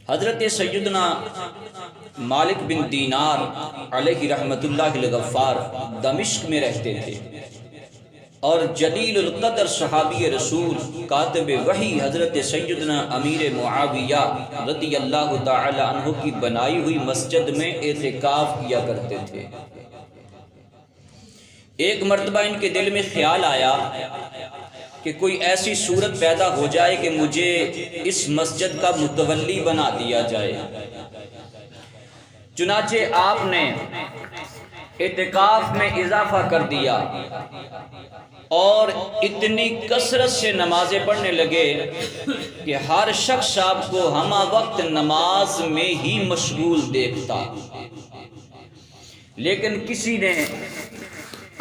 حضرت سیدنا مالک بن دینار علیہ رحمت اللہ الغفار دمشق میں رہتے تھے، اور جلیل القدر صحابی رسول کاتب وحی حضرت سیدنا امیر معاویہ رضی اللہ تعالی عنہ کی بنائی ہوئی مسجد میں اعتکاف کیا کرتے تھے۔ ایک مرتبہ ان کے دل میں خیال آیا کہ کوئی ایسی صورت پیدا ہو جائے کہ مجھے اس مسجد کا متولی بنا دیا جائے۔ چنانچہ آپ نے اعتکاف میں اضافہ کر دیا اور اتنی کثرت سے نمازیں پڑھنے لگے کہ ہر شخص آپ کو ہمہ وقت نماز میں ہی مشغول دیکھتا، لیکن کسی نے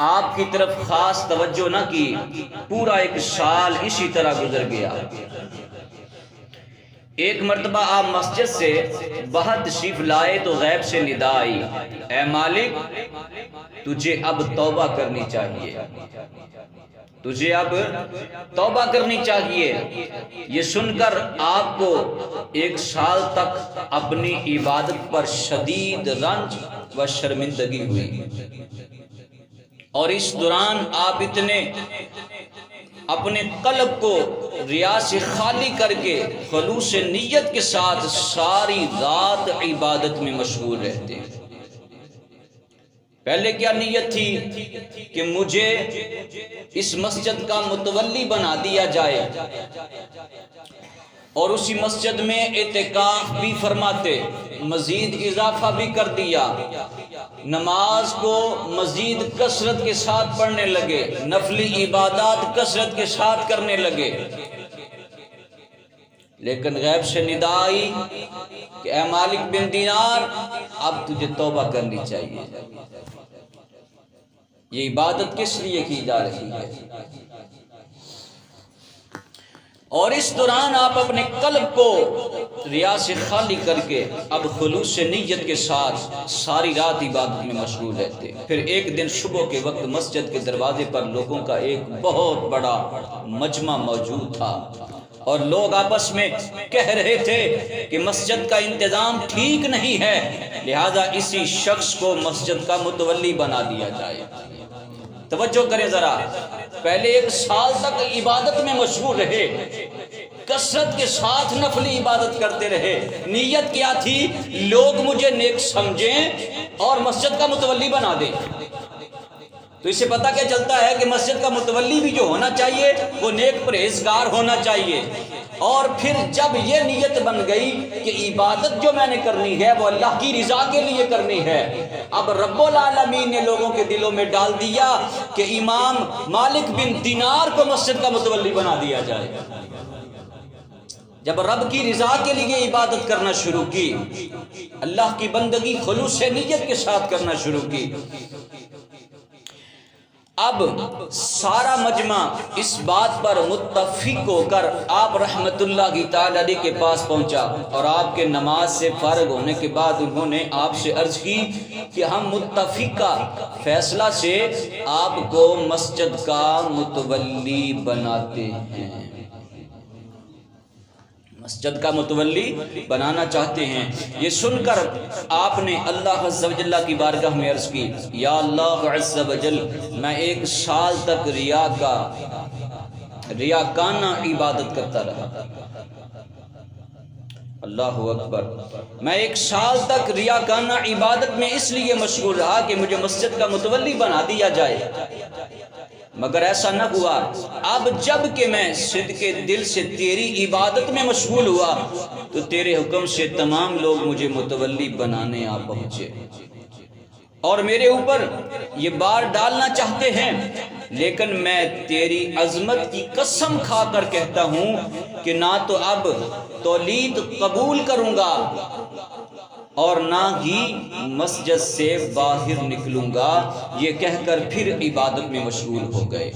آپ کی طرف خاص توجہ نہ کی۔ پورا ایک سال اسی طرح گزر گیا۔ ایک مرتبہ آپ مسجد سے باہر تشریف لائے تو غیب سے ندا آئی، اے مالک تجھے اب توبہ کرنی چاہیے، تجھے اب توبہ کرنی چاہیے۔ یہ سن کر آپ کو ایک سال تک اپنی عبادت پر شدید رنج و شرمندگی ہوئی، اور اس دوران آپ اتنے اپنے قلب کو ریا سے خالی کر کے خلوص نیت کے ساتھ ساری رات عبادت میں مشغول رہتے ہیں۔ پہلے کیا نیت تھی کہ مجھے اس مسجد کا متولی بنا دیا جائے، اور اسی مسجد میں اعتکاف بھی فرماتے، مزید اضافہ بھی کر دیا، نماز کو مزید کثرت کے ساتھ پڑھنے لگے، نفلی عبادات کثرت کے ساتھ کرنے لگے۔ لیکن غیب سے ندا آئی کہ اے مالک بن دینار اب تجھے توبہ کرنی چاہیے۔ یہ عبادت کس لیے کی جا رہی ہے؟ اور اس دوران آپ اپنے قلب کو ریا سے خالی کر کے اب خلوص نیت کے ساتھ ساری رات عبادت میں مشغول رہتے۔ پھر ایک دن صبح کے وقت مسجد کے دروازے پر لوگوں کا ایک بہت بڑا مجمع موجود تھا، اور لوگ آپس میں کہہ رہے تھے کہ مسجد کا انتظام ٹھیک نہیں ہے، لہذا اسی شخص کو مسجد کا متولی بنا دیا جائے۔ توجہ کریں ذرا، پہلے ایک سال تک عبادت میں مشغول رہے، کثرت کے ساتھ نفلی عبادت کرتے رہے۔ نیت کیا تھی؟ لوگ مجھے نیک سمجھیں اور مسجد کا متولی بنا دیں۔ تو اس سے پتہ کیا چلتا ہے کہ مسجد کا متولی بھی جو ہونا چاہیے وہ نیک پرہیزگار ہونا چاہیے۔ اور پھر جب یہ نیت بن گئی کہ عبادت جو میں نے کرنی ہے وہ اللہ کی رضا کے لیے کرنی ہے، اب رب العالمین نے لوگوں کے دلوں میں ڈال دیا کہ امام مالک بن دینار کو مسجد کا متولی بنا دیا جائے۔ جب رب کی رضا کے لیے عبادت کرنا شروع کی، اللہ کی بندگی خلوص نیت کے ساتھ کرنا شروع کی، اب سارا مجمع اس بات پر متفق ہو کر آپ رحمت اللہ تعالی علیہ کے پاس پہنچا، اور آپ کے نماز سے فارغ ہونے کے بعد انہوں نے آپ سے عرض کی کہ ہم متفقہ فیصلہ سے آپ کو مسجد کا متولی بناتے ہیں، مسجد کا متولی بنانا چاہتے ہیں۔ یہ سن کر آپ نے اللہ عز و جل کی بارگاہ میں عرض کی، یا اللہ عز و جل میں ایک سال تک ریاکانہ عبادت کرتا رہا، اللہ اکبر، میں ایک سال تک ریاکانہ عبادت میں اس لیے مشغول رہا کہ مجھے مسجد کا متولی بنا دیا جائے، مگر ایسا نہ ہوا۔ اب جب کہ میں صدق دل سے تیری عبادت میں مشغول ہوا تو تیرے حکم سے تمام لوگ مجھے متولی بنانے آ پہنچے، اور میرے اوپر یہ بار ڈالنا چاہتے ہیں، لیکن میں تیری عظمت کی قسم کھا کر کہتا ہوں کہ نہ تو اب تولید قبول کروں گا اور نہ ہی مسجد سے باہر نکلوں گا۔ یہ کہہ کر پھر عبادت میں مشغول ہو گئے۔